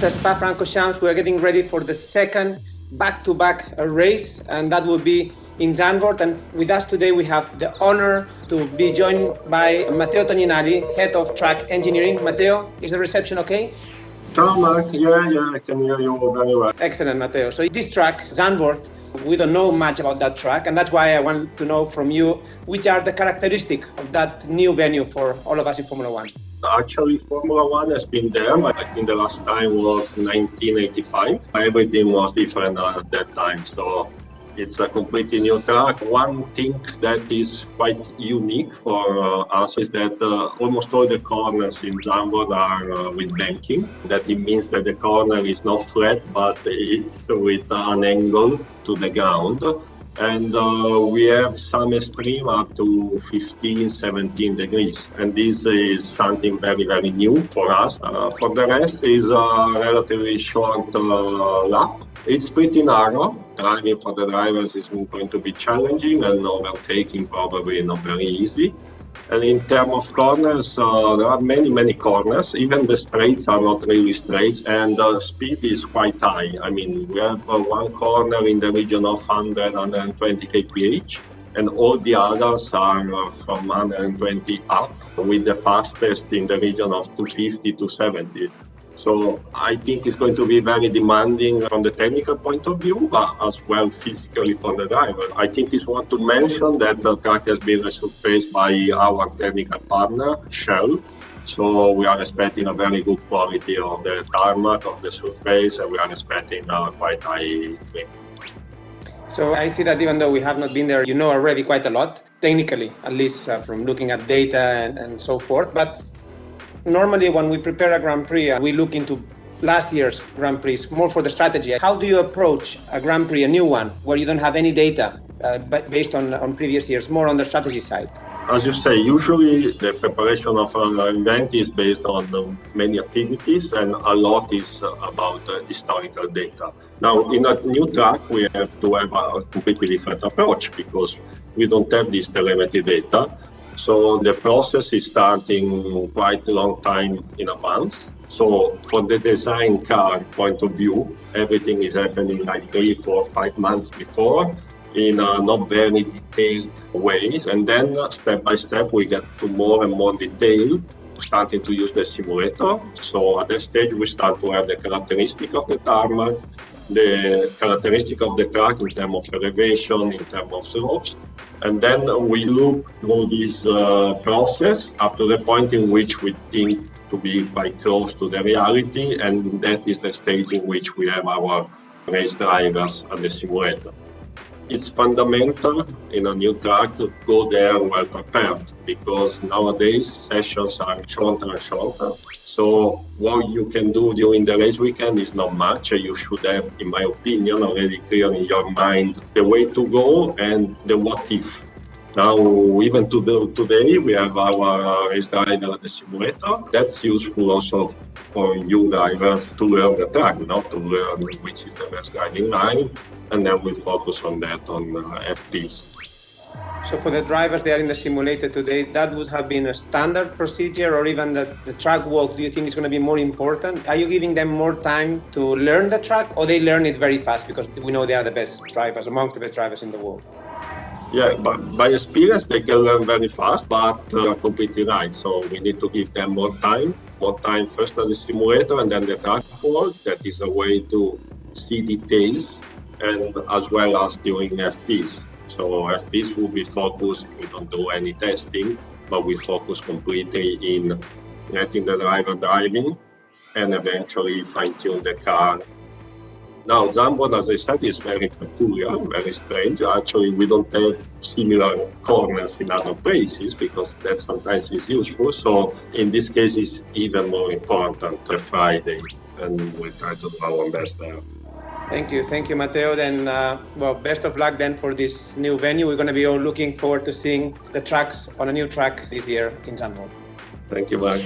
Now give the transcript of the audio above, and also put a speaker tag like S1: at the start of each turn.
S1: after Spa-Francorchamps, we're getting ready for the second back-to-back race, and that will be in Zandvoort. And with us today, we have the honor to be joined by Matteo Togninali, Head of Track Engineering. Matteo, is the reception okay?
S2: Ciao, Mark. Yeah, I can hear you very well.
S1: Excellent, Matteo. So this track, Zandvoort, we don't know much about that track, and that's why I want to know from you, which are the characteristics of that new venue for all of us in Formula One?
S2: Actually, Formula One has been there, but I think the last time was 1985. Everything was different at that time, so it's a completely new track. One thing that is quite unique for us is that almost all the corners in Zandvoort are with banking. That it means that the corner is not flat, but it's with an angle to the ground. And we have some extreme up to 15, 17 degrees. And this is something very, very new for us. For the rest is a relatively short lap. It's pretty narrow. Driving for the drivers is going to be challenging, and overtaking probably not very easy. And in terms of corners, there are many corners. Even the straights are not really straight, and the speed is quite high. I mean, we have one corner in the region of 120 kph, and all the others are from 120 up, with the fastest in the region of 250 to 70. So I think it's going to be very demanding from the technical point of view, but as well physically for the driver. I think it's worth to mention that the track has been surfaced by our technical partner, Shell. So we are expecting a very good quality of the tarmac, of the surface, and we are expecting quite high grip.
S1: So I see that even though we have not been there, you know already quite a lot, technically, at least from looking at data and so forth. But normally, when we prepare a Grand Prix, we look into last year's Grand Prix more for the strategy. How do you approach a Grand Prix, a new one, where you don't have any data based on previous years, more on the strategy side?
S2: As you say, usually the preparation of an event is based on many activities, and a lot is about historical data. Now, in a new track, we have to have a completely different approach because we don't have this telemetry data. So the process is starting quite a long time in advance. So from the design car point of view, everything is happening like 3, 4, 5 months before in a not very detailed ways. And then step by step, we get to more and more detail, starting to use the simulator. So at that stage, we start to have the characteristic of the tarmac, the characteristic of the track in terms of elevation, in terms of slopes. And then we look through this process up to the point in which we think to be quite close to the reality, and that is the stage in which we have our race drivers at the simulator. It's fundamental in a new track to go there well prepared, because nowadays sessions are shorter and shorter. So what you can do during the race weekend is not much. You should have, in my opinion, already clear in your mind the way to go and the what if. Now, even today, we have our race driver at the simulator. That's useful also for you drivers to learn the track, to learn which is the best driving line, and then we focus on that on FPs.
S1: So for the drivers there in the simulator today, that would have been a standard procedure, or even the track walk, do you think is going to be more important? Are you giving them more time to learn the track, or they learn it very fast because we know they are the best drivers, among the best drivers in the world?
S2: Yeah, but by experience, they can learn very fast, but you're completely right. So we need to give them more time first at the simulator and then the track walk. That is a way to see details, and as well as during FPs. So FPs will be focused, we don't do any testing, but we focus completely in letting the driver driving and eventually fine-tune the car. Now, Zandvoort, as I said, is very peculiar, very strange. Actually, we don't have similar corners in other places because that sometimes is useful. So in this case, it's even more important, the Friday, and we try to do our best there.
S1: Thank you, Matteo. Then, best of luck then for this new venue. We're going to be all looking forward to seeing the tracks on a new track this year in Zandvoort.
S2: Thank you, Mark.